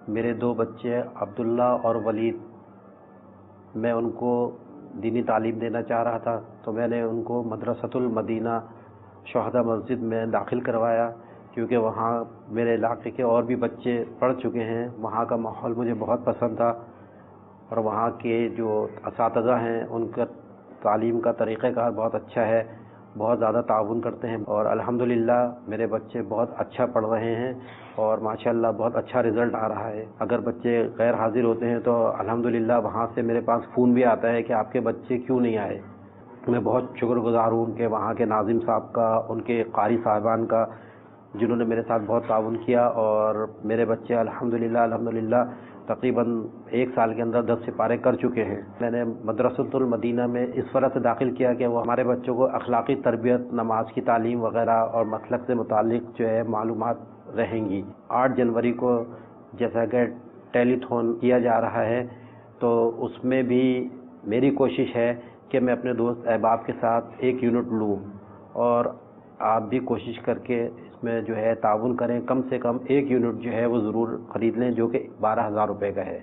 میرے دو بچے عبداللہ اور ولید، میں ان کو دینی تعلیم دینا چاہ رہا تھا، تو میں نے ان کو مدرسۃ المدینہ شہداء مسجد میں داخل کروایا، کیونکہ وہاں میرے علاقے کے اور بھی بچے پڑھ چکے ہیں۔ وہاں کا ماحول مجھے بہت پسند تھا، اور وہاں کے جو اساتذہ ہیں ان کا تعلیم کا طریقہ کار بہت اچھا ہے، بہت زیادہ تعاون کرتے ہیں، اور الحمدللہ میرے بچے بہت اچھا پڑھ رہے ہیں، اور ماشاءاللہ بہت اچھا رزلٹ آ رہا ہے۔ اگر بچے غیر حاضر ہوتے ہیں تو الحمدللہ وہاں سے میرے پاس فون بھی آتا ہے کہ آپ کے بچے کیوں نہیں آئے۔ میں بہت شکر گزار ہوں کہ وہاں کے ناظم صاحب کا، ان کے قاری صاحبان کا، جنہوں نے میرے ساتھ بہت تعاون کیا، اور میرے بچے الحمدللہ تقریباً 1 سال کے اندر 10 سپارے کر چکے ہیں۔ میں نے مدرسۃ المدینہ میں اس وجہ سے داخل کیا کہ وہ ہمارے بچوں کو اخلاقی تربیت، نماز کی تعلیم وغیرہ اور مسلک سے متعلق جو ہے معلومات رہیں گی۔ 8 جنوری کو جیسا کہ ٹیلی تھون کیا جا رہا ہے، تو اس میں بھی میری کوشش ہے کہ میں اپنے دوست احباب کے ساتھ 1 یونٹ لوں، اور آپ بھی کوشش کر کے اس میں جو ہے تعاون کریں، کم سے کم 1 یونٹ جو ہے وہ ضرور خرید لیں، جو کہ 12,000 روپے کا ہے۔